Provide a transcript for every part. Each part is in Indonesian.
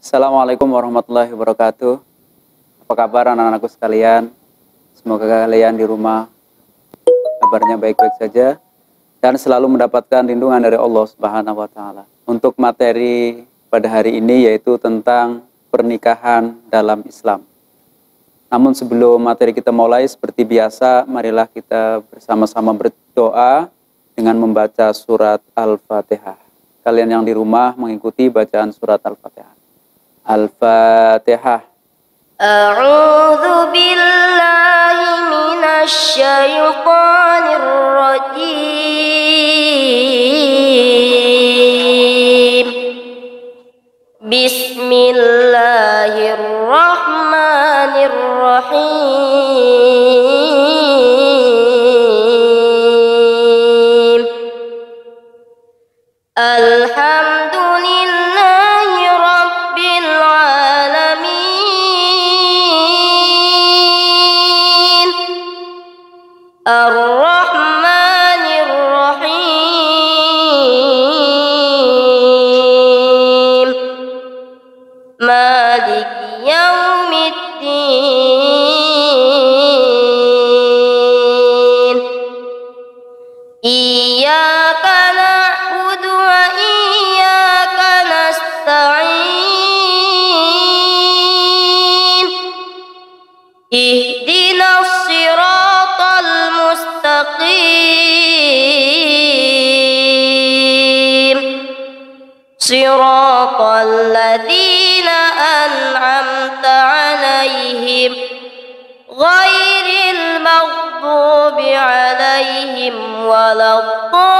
Assalamualaikum warahmatullahi wabarakatuh. Apa kabar anak-anakku sekalian? Semoga kalian di rumah kabarnya baik-baik saja dan selalu mendapatkan lindungan dari Allah Subhanahu wa taala. Untuk materi pada hari ini yaitu tentang pernikahan dalam Islam. Namun sebelum materi kita mulai, seperti biasa, marilah kita bersama-sama berdoa dengan membaca surat Al-Fatihah. Kalian yang di rumah mengikuti bacaan surat Al-Fatihah. Al-Fatihah. A'udzu billahi minasy syaithanir rajim. Bismillahirrahmanirrahim. Alhamdulillahi rabbil alamin. Ar-Rahmanir Rahim. Maliki yaumiddin. Iyyaka na'budu wa iyyaka nasta'in. Ihdinas siratal mustaqim. Siratal ladzina an'amta 'alaihim ghairil maghdubi 'alaihim waladdallin.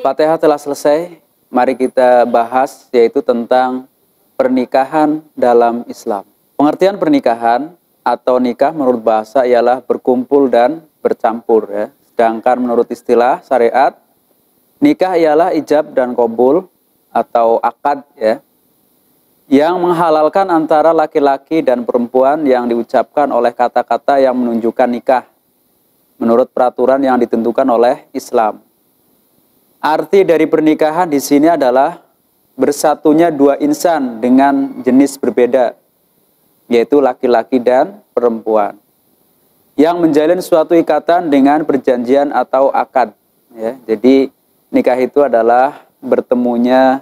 Fatihah telah selesai. Mari kita bahas yaitu tentang pernikahan dalam Islam. Pengertian pernikahan atau nikah menurut bahasa ialah berkumpul dan bercampur ya. Sedangkan menurut istilah syariat, nikah ialah ijab dan qabul atau akad ya, yang menghalalkan antara laki-laki dan perempuan yang diucapkan oleh kata-kata yang menunjukkan nikah menurut peraturan yang ditentukan oleh Islam. Arti dari pernikahan di sini adalah bersatunya dua insan dengan jenis berbeda, yaitu laki-laki dan perempuan, yang menjalin suatu ikatan dengan perjanjian atau akad. Ya, jadi nikah itu adalah bertemunya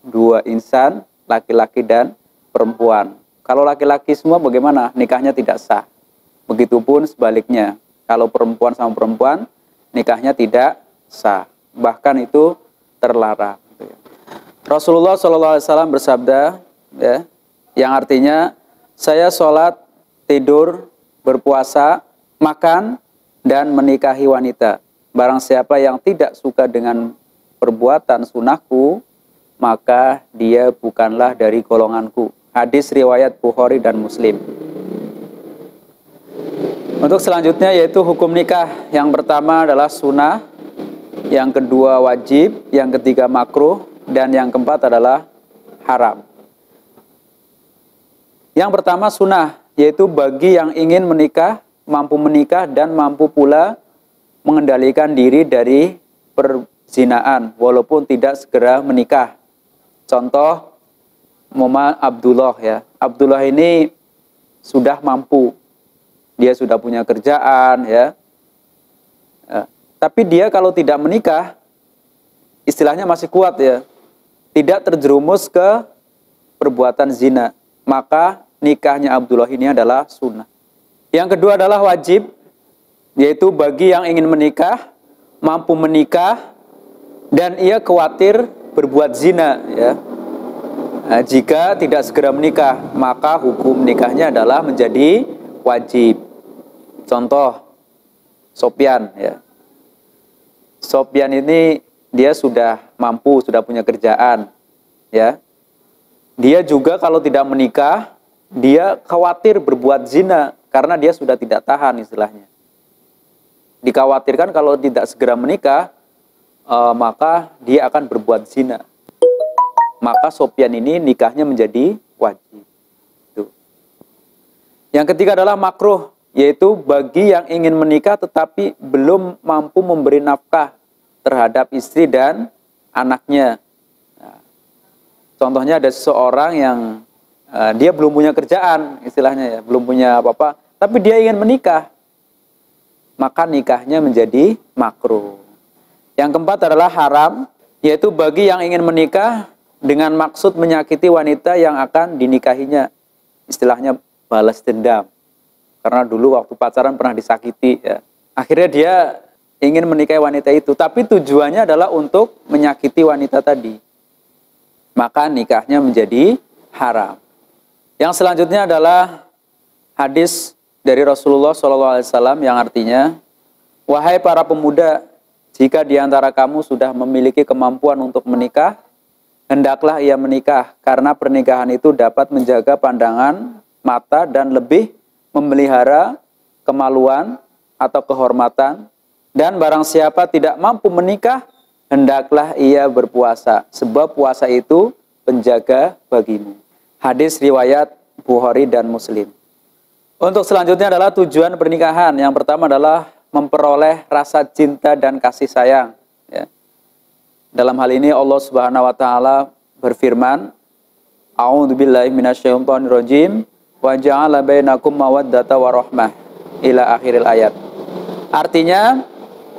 dua insan, laki-laki dan perempuan. Kalau laki-laki semua bagaimana? Nikahnya tidak sah. Begitupun sebaliknya. Kalau perempuan sama perempuan, nikahnya tidak sah. Bahkan itu terlarang. Rasulullah SAW bersabda, ya, yang artinya saya sholat, tidur, berpuasa, makan, dan menikahi wanita. Barang siapa yang tidak suka dengan perbuatan sunahku, maka dia bukanlah dari golonganku. Hadis riwayat Bukhari dan Muslim. Untuk selanjutnya yaitu hukum nikah. Yang pertama adalah sunnah, yang kedua wajib, yang ketiga makruh, dan yang keempat adalah haram. Yang pertama sunnah, yaitu bagi yang ingin menikah, mampu menikah, dan mampu pula mengendalikan diri dari perzinaan, walaupun tidak segera menikah. Contoh, Muhammad Abdullah ya. Abdullah ini sudah mampu, dia sudah punya kerjaan ya. Tapi dia kalau tidak menikah, istilahnya masih kuat ya, tidak terjerumus ke perbuatan zina, maka nikahnya Abdullah ini adalah sunnah. Yang kedua adalah wajib, yaitu bagi yang ingin menikah, mampu menikah, dan ia khawatir berbuat zina ya. Nah, jika tidak segera menikah, maka hukum nikahnya adalah menjadi wajib. Contoh, Sofyan ya. Sofyan ini dia sudah mampu, sudah punya kerjaan ya. Dia juga kalau tidak menikah, dia khawatir berbuat zina karena dia sudah tidak tahan istilahnya. Dikhawatirkan kalau tidak segera menikah, maka dia akan berbuat zina. Maka Sofyan ini nikahnya menjadi wajib. Yang ketiga adalah makruh, yaitu bagi yang ingin menikah tetapi belum mampu memberi nafkah terhadap istri dan anaknya. Nah, contohnya ada seseorang yang dia belum punya kerjaan, istilahnya ya, belum punya apa-apa, tapi dia ingin menikah, maka nikahnya menjadi makruh. Yang keempat adalah haram, yaitu bagi yang ingin menikah dengan maksud menyakiti wanita yang akan dinikahinya, istilahnya balas dendam. Karena dulu waktu pacaran pernah disakiti, ya. Akhirnya dia ingin menikahi wanita itu, tapi tujuannya adalah untuk menyakiti wanita tadi. Maka nikahnya menjadi haram. Yang selanjutnya adalah hadis dari Rasulullah SAW yang artinya, wahai para pemuda, jika di antara kamu sudah memiliki kemampuan untuk menikah, hendaklah ia menikah, karena pernikahan itu dapat menjaga pandangan mata dan lebih memelihara kemaluan atau kehormatan. Dan barang siapa tidak mampu menikah, hendaklah ia berpuasa, sebab puasa itu penjaga bagimu. Hadis riwayat Bukhari dan Muslim. Untuk selanjutnya adalah tujuan pernikahan. Yang pertama adalah memperoleh rasa cinta dan kasih sayang. Ya. Dalam hal ini Allah Subhanahu Wa Taala berfirman, A'udzubillahi minasyaitonirrajim, wa ja'ala bainakum mawaddata warahmah ila akhiril ayat. Artinya,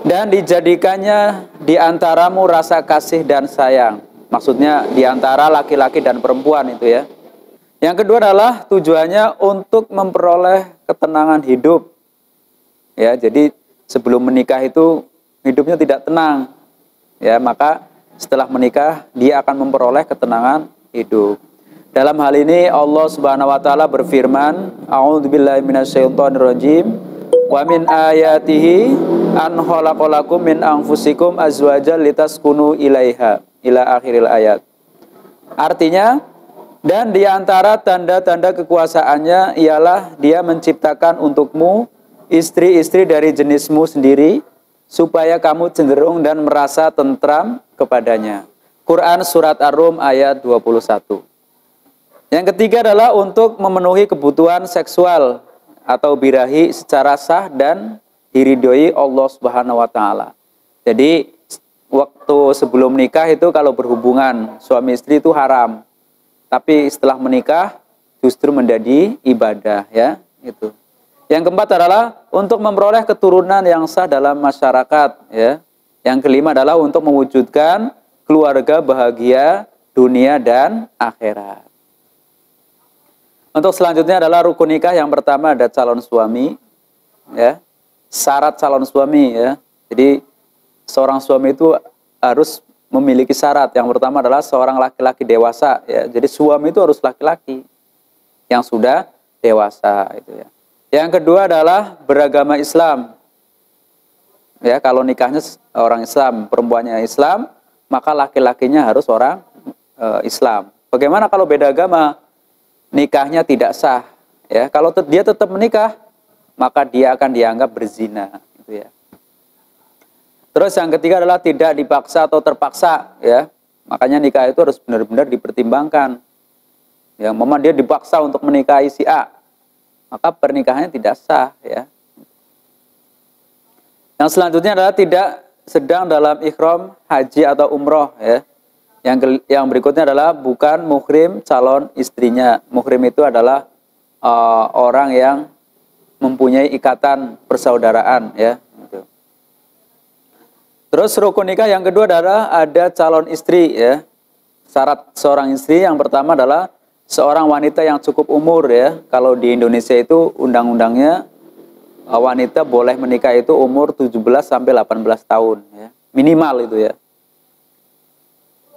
dan dijadikannya di antaramu rasa kasih dan sayang. Maksudnya di antara laki-laki dan perempuan itu ya. Yang kedua adalah tujuannya untuk memperoleh ketenangan hidup. Ya, jadi sebelum menikah itu hidupnya tidak tenang. Ya, maka setelah menikah dia akan memperoleh ketenangan hidup. Dalam hal ini Allah Subhanahu wa taala berfirman, A'udzubillahi minasyaitonirrajim, wa min ayatihi an khalaqalakum min anfusikum azwajan litaskunu ilaiha ila akhiril ayat. Artinya, dan di antara tanda-tanda kekuasaannya ialah dia menciptakan untukmu istri-istri dari jenismu sendiri supaya kamu cenderung dan merasa tentram kepadanya. Quran Surat Ar-Rum ayat 21. Yang ketiga adalah untuk memenuhi kebutuhan seksual atau birahi secara sah dan diridhoi Allah Subhanahu wa taala. Jadi waktu sebelum nikah itu kalau berhubungan suami istri itu haram. Tapi setelah menikah justru menjadi ibadah ya, itu. Yang keempat adalah untuk memperoleh keturunan yang sah dalam masyarakat ya. Yang kelima adalah untuk mewujudkan keluarga bahagia dunia dan akhirat. Untuk selanjutnya adalah rukun nikah. Yang pertama ada calon suami, ya. Syarat calon suami, ya. Jadi seorang suami itu harus memiliki syarat. Yang pertama adalah seorang laki-laki dewasa, ya. Jadi suami itu harus laki-laki yang sudah dewasa, itu ya. Yang kedua adalah beragama Islam. Ya, kalau nikahnya orang Islam, perempuannya Islam, maka laki-lakinya harus orang Islam. Bagaimana kalau beda agama? Nikahnya tidak sah, ya. Kalau dia tetap menikah, maka dia akan dianggap berzina, gitu ya. Terus yang ketiga adalah tidak dipaksa atau terpaksa, ya. Makanya nikah itu harus benar-benar dipertimbangkan. Ya, memang dia dipaksa untuk menikahi si A, maka pernikahannya tidak sah, ya. Yang selanjutnya adalah tidak sedang dalam ihram haji atau umroh, ya. Yang berikutnya adalah bukan muhrim calon istrinya. Muhrim itu adalah orang yang mempunyai ikatan persaudaraan, ya. Gitu. Terus rukun nikah yang kedua adalah ada calon istri, ya. Syarat seorang istri yang pertama adalah seorang wanita yang cukup umur, ya. Kalau di Indonesia itu undang-undangnya wanita boleh menikah itu umur 17 sampai 18 tahun, ya. Minimal itu, ya.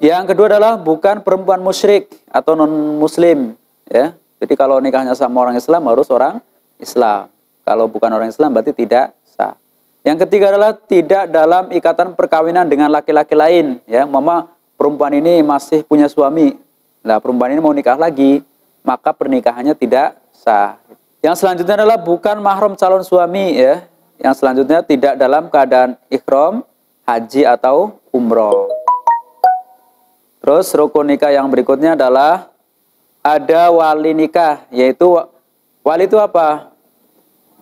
Yang kedua adalah bukan perempuan musyrik atau non-muslim, ya. Jadi kalau nikahnya sama orang Islam harus orang Islam. Kalau bukan orang Islam berarti tidak sah. Yang ketiga adalah tidak dalam ikatan perkawinan dengan laki-laki lain, ya. Mama perempuan ini masih punya suami, nah perempuan ini mau nikah lagi, maka pernikahannya tidak sah. Yang selanjutnya adalah bukan mahram calon suami, ya. Yang selanjutnya tidak dalam keadaan ihram haji atau umroh. Terus rukun nikah yang berikutnya adalah ada wali nikah, yaitu wali itu apa?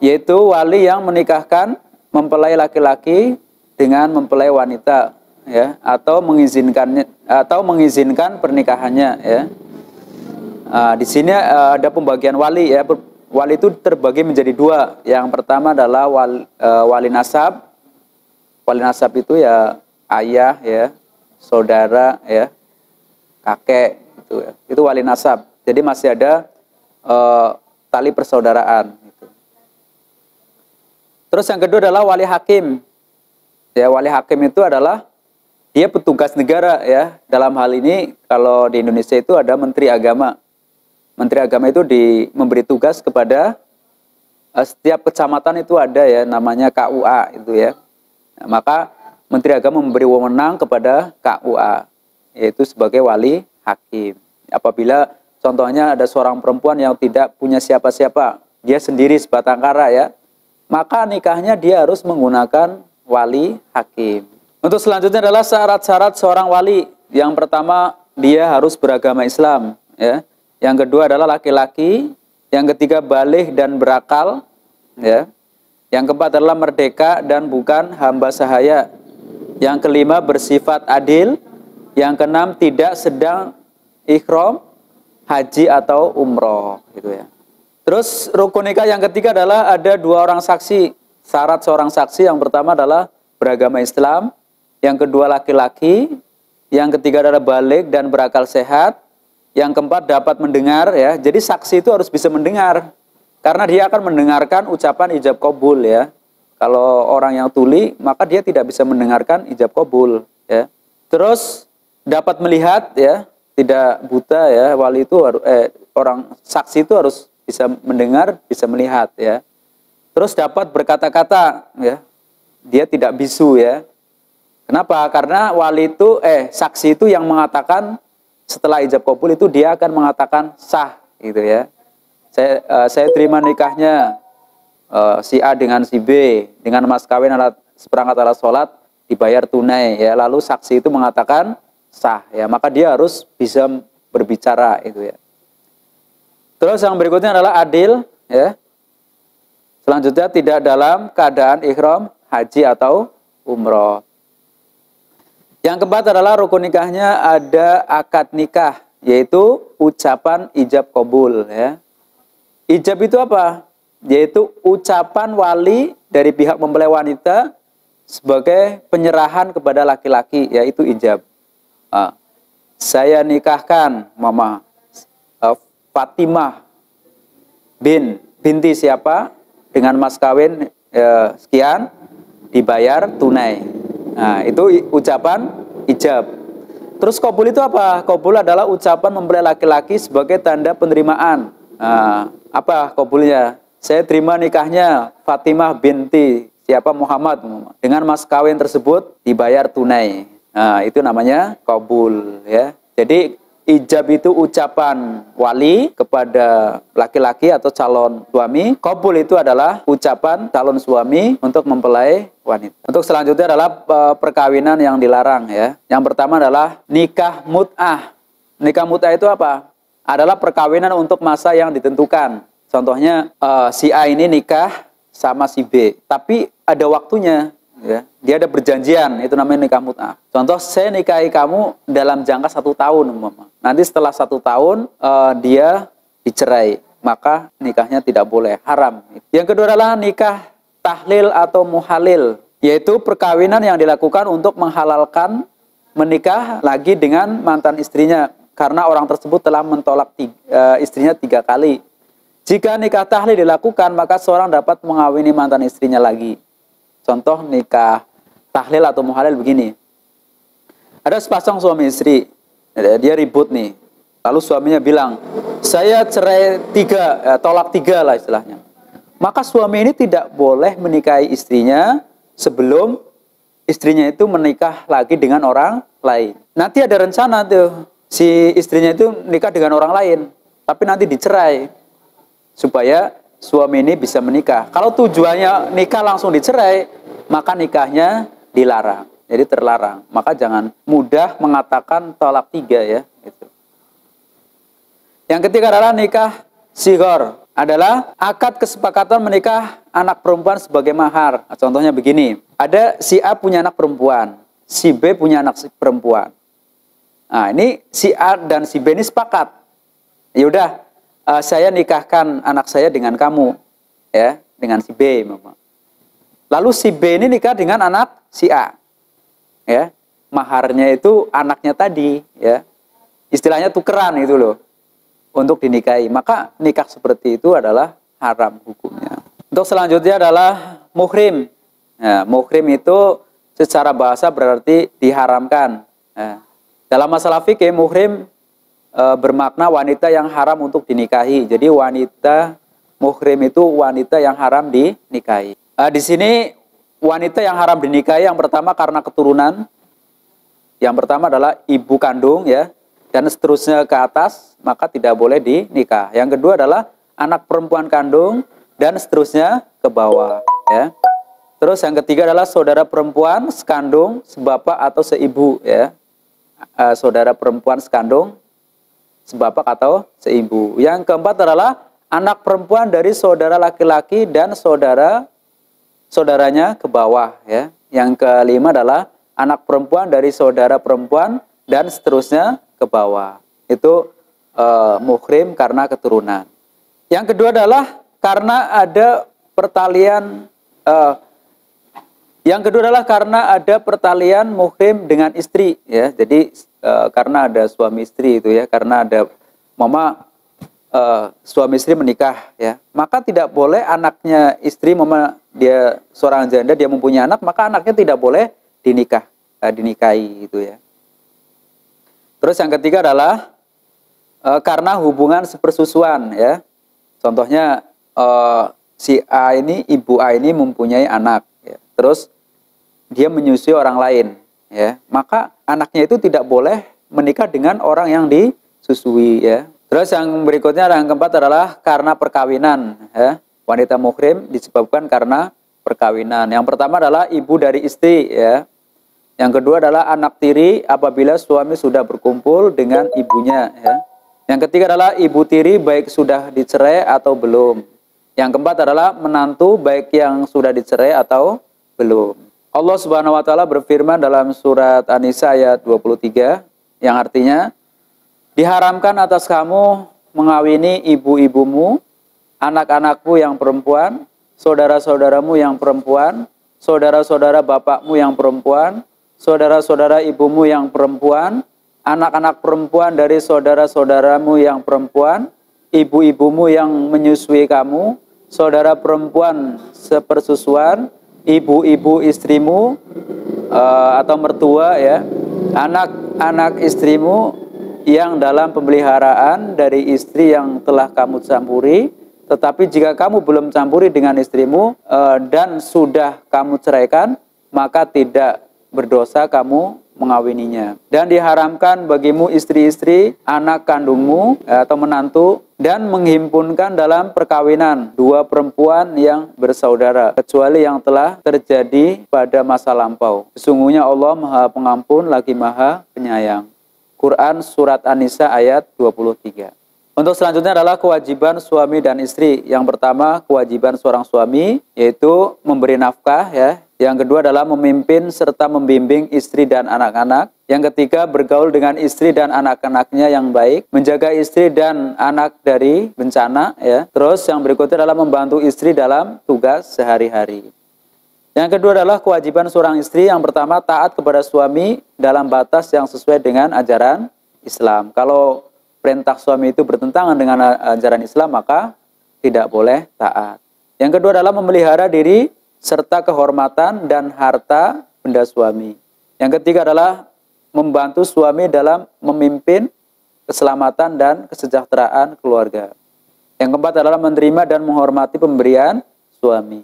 yaitu wali yang menikahkan mempelai laki-laki dengan mempelai wanita, ya, atau mengizinkan pernikahannya, ya. Di sini ada pembagian wali, ya. Wali itu terbagi menjadi dua. Yang pertama adalah wali nasab. Wali nasab itu ya ayah, ya, saudara, ya, kakek, itu, ya. Itu wali nasab. Jadi masih ada tali persaudaraan. Gitu. Terus yang kedua adalah wali hakim. Ya, wali hakim itu adalah dia petugas negara, ya. Dalam hal ini kalau di Indonesia itu ada Menteri Agama. Menteri Agama itu memberi tugas kepada setiap kecamatan itu ada, ya, namanya KUA itu, ya. Nah, maka Menteri Agama memberi wewenang kepada KUA, yaitu sebagai wali hakim. Apabila contohnya ada seorang perempuan yang tidak punya siapa-siapa, dia sendiri sebatang kara, ya, maka nikahnya dia harus menggunakan wali hakim. Untuk selanjutnya adalah syarat-syarat seorang wali. Yang pertama, dia harus beragama Islam, ya. Yang kedua adalah laki-laki. Yang ketiga baligh dan berakal, ya. Yang keempat adalah merdeka dan bukan hamba sahaya. Yang kelima bersifat adil. Yang keenam tidak sedang ihram haji atau umroh, gitu, ya. Terus rukun nikah yang ketiga adalah ada 2 orang saksi. Syarat seorang saksi yang pertama adalah beragama Islam. Yang kedua laki-laki. Yang ketiga adalah baligh dan berakal sehat. Yang keempat dapat mendengar, ya. Jadi saksi itu harus bisa mendengar. Karena dia akan mendengarkan ucapan ijab qabul, ya. Kalau orang yang tuli, maka dia tidak bisa mendengarkan ijab qabul, ya. Terus dapat melihat, ya. Tidak buta, ya. Wali itu orang saksi itu harus bisa mendengar, bisa melihat, ya. Terus dapat berkata-kata, ya. Dia tidak bisu, ya. Kenapa? Karena saksi itu yang mengatakan setelah ijab qabul itu dia akan mengatakan sah, gitu, ya. Saya terima nikahnya si A dengan si B dengan mas kawin seperangkat alat sholat dibayar tunai, ya. Lalu saksi itu mengatakan sah, ya. Maka dia harus bisa berbicara, itu, ya. Terus yang berikutnya adalah adil, ya. Selanjutnya tidak dalam keadaan ihram haji atau umroh. Yang keempat adalah rukun nikahnya ada akad nikah, yaitu ucapan ijab qabul, ya. Ijab itu apa? Yaitu ucapan wali dari pihak mempelai wanita sebagai penyerahan kepada laki-laki, yaitu ijab. Saya nikahkan Mama Fatimah binti siapa dengan mas kawin sekian dibayar tunai. Nah, itu ucapan ijab. Terus qabul itu apa? Qabul adalah ucapan mempelai laki-laki sebagai tanda penerimaan. Nah, apa qabulnya? Saya terima nikahnya Fatimah binti siapa Muhammad dengan mas kawin tersebut dibayar tunai. Nah, itu namanya qabul, ya. Jadi ijab itu ucapan wali kepada laki-laki atau calon suami. Qabul itu adalah ucapan calon suami untuk mempelai wanita. Untuk selanjutnya adalah perkawinan yang dilarang, ya. Yang pertama adalah nikah mut'ah. Nikah mut'ah itu apa? Adalah perkawinan untuk masa yang ditentukan. Contohnya si A ini nikah sama si B, tapi ada waktunya, ya. Dia ada perjanjian, itu namanya nikah mut'ah. Contoh, saya nikahi kamu dalam jangka 1 tahun, Mama. Nanti setelah 1 tahun dia dicerai, maka nikahnya tidak boleh, haram. Yang kedua adalah nikah tahlil atau muhalil, yaitu perkawinan yang dilakukan untuk menghalalkan menikah lagi dengan mantan istrinya, karena orang tersebut telah mentolak istrinya 3 kali. Jika nikah tahlil dilakukan, maka seorang dapat mengawini mantan istrinya lagi. Contoh nikah tahlil atau muhalil begini. Ada sepasang suami istri, dia ribut nih. Lalu suaminya bilang, saya cerai 3, tolak 3 lah istilahnya. Maka suami ini tidak boleh menikahi istrinya sebelum istrinya itu menikah lagi dengan orang lain. Nanti ada rencana tuh, si istrinya itu nikah dengan orang lain, tapi nanti dicerai supaya suami ini bisa menikah. Kalau tujuannya nikah langsung dicerai, maka nikahnya dilarang. Jadi terlarang. Maka jangan mudah mengatakan tolak 3, ya. Gitu. Yang ketiga adalah nikah sighar. adalah akad kesepakatan menikah anak perempuan sebagai mahar. Nah, contohnya begini, ada si A punya anak perempuan, si B punya anak perempuan. Nah, ini si A dan si B ini sepakat. Ya udah, saya nikahkan anak saya dengan kamu, ya, dengan si B. Lalu si B ini nikah dengan anak si A, ya. Maharnya itu anaknya tadi, ya. Istilahnya tukeran itu loh, untuk dinikahi. Maka nikah seperti itu adalah haram hukumnya. Untuk selanjutnya adalah muhrim. Ya, muhrim itu secara bahasa berarti diharamkan. Ya. Dalam masalah fikih, muhrim bermakna wanita yang haram untuk dinikahi. Jadi wanita muhrim itu wanita yang haram dinikahi. Di sini wanita yang haram dinikahi yang pertama karena keturunan. Yang pertama adalah ibu kandung, ya, dan seterusnya ke atas, maka tidak boleh dinikah. Yang kedua adalah anak perempuan kandung dan seterusnya ke bawah, ya. Terus yang ketiga adalah saudara perempuan sekandung, sebapak atau seibu, ya. Saudara perempuan sekandung, sebapak atau seibu. Yang keempat adalah anak perempuan dari saudara laki-laki dan saudaranya ke bawah, ya. Yang kelima adalah anak perempuan dari saudara perempuan dan seterusnya ke bawah. Itu muhrim karena keturunan. Yang kedua adalah karena ada pertalian. Yang kedua adalah karena ada pertalian muhrim dengan istri, ya. Jadi karena ada suami istri itu, ya, karena ada suami istri menikah, ya, maka tidak boleh anaknya istri, dia seorang janda, dia mempunyai anak, maka anaknya tidak boleh dinikahi itu, ya. Terus yang ketiga adalah karena hubungan sepersusuan, ya. Contohnya si A ini, ibu A ini mempunyai anak, ya. Terus dia menyusui orang lain, ya, maka anaknya itu tidak boleh menikah dengan orang yang disusui, ya. Terus yang berikutnya, yang keempat adalah karena perkawinan, ya. Wanita muhrim disebabkan karena perkawinan. Yang pertama adalah ibu dari istri, ya. Yang kedua adalah anak tiri apabila suami sudah berkumpul dengan ibunya, ya. Yang ketiga adalah ibu tiri baik sudah dicerai atau belum. Yang keempat adalah menantu baik yang sudah dicerai atau belum. Allah Subhanahu wa taala berfirman dalam surat An-Nisa ayat 23 yang artinya, diharamkan atas kamu mengawini ibu-ibumu, anak-anakmu yang perempuan, saudara-saudaramu yang perempuan, saudara-saudara bapakmu yang perempuan, saudara-saudara ibumu yang perempuan, anak-anak perempuan dari saudara-saudaramu yang perempuan, ibu-ibumu yang menyusui kamu, saudara perempuan sepersusuan, ibu-ibu istrimu atau mertua, ya, anak-anak istrimu yang dalam pemeliharaan dari istri yang telah kamu campuri. Tetapi jika kamu belum campuri dengan istrimu dan sudah kamu ceraikan, maka tidak berdosa kamu mengawininya. Dan diharamkan bagimu istri-istri anak kandungmu atau menantu, dan menghimpunkan dalam perkawinan dua perempuan yang bersaudara, kecuali yang telah terjadi pada masa lampau. Sesungguhnya Allah Maha Pengampun lagi Maha Penyayang. Quran Surat An-Nisa ayat 23. Untuk selanjutnya adalah kewajiban suami dan istri. Yang pertama, kewajiban seorang suami yaitu memberi nafkah, ya. Yang kedua adalah memimpin serta membimbing istri dan anak-anak. Yang ketiga, bergaul dengan istri dan anak-anaknya yang baik, menjaga istri dan anak dari bencana, ya. Terus yang berikutnya adalah membantu istri dalam tugas sehari-hari. Yang kedua adalah kewajiban seorang istri. Yang pertama, taat kepada suami dalam batas yang sesuai dengan ajaran Islam. Kalau perintah suami itu bertentangan dengan ajaran Islam, maka tidak boleh taat. Yang kedua adalah memelihara diri serta kehormatan dan harta benda suami. Yang ketiga adalah membantu suami dalam memimpin keselamatan dan kesejahteraan keluarga. Yang keempat adalah menerima dan menghormati pemberian suami.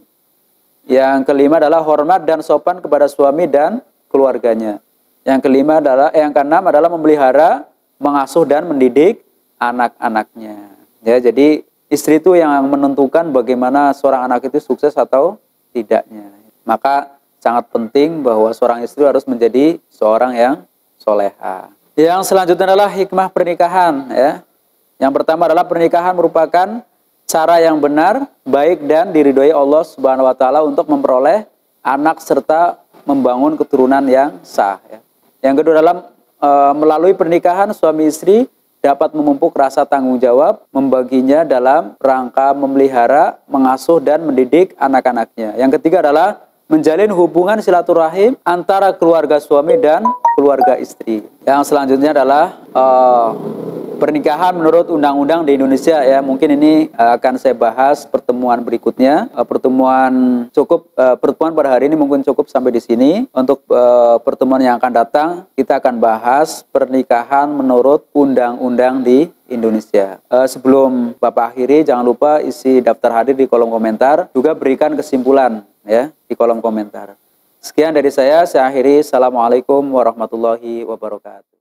Yang kelima adalah hormat dan sopan kepada suami dan keluarganya. Yang keenam adalah memelihara, mengasuh dan mendidik anak-anaknya. Ya, jadi istri itu yang menentukan bagaimana seorang anak itu sukses atau tidaknya. Maka sangat penting bahwa seorang istri harus menjadi seorang yang soleha. Yang selanjutnya adalah hikmah pernikahan, ya. Yang pertama adalah pernikahan merupakan cara yang benar, baik dan diridhoi Allah Subhanahu wa taala untuk memperoleh anak serta membangun keturunan yang sah ya. Yang kedua, dalam melalui pernikahan suami istri dapat memupuk rasa tanggung jawab, membaginya dalam rangka memelihara, mengasuh dan mendidik anak-anaknya. Yang ketiga adalah menjalin hubungan silaturahim antara keluarga suami dan keluarga istri. Yang selanjutnya adalah pernikahan menurut undang-undang di Indonesia ya. Mungkin ini akan saya bahas pertemuan berikutnya. Pertemuan pada hari ini mungkin cukup sampai di sini. Untuk pertemuan yang akan datang kita akan bahas pernikahan menurut undang-undang di Indonesia. Sebelum Bapak akhiri, jangan lupa isi daftar hadir di kolom komentar, juga berikan kesimpulan ya di kolom komentar. Sekian dari saya akhiri. Assalamualaikum warahmatullahi wabarakatuh.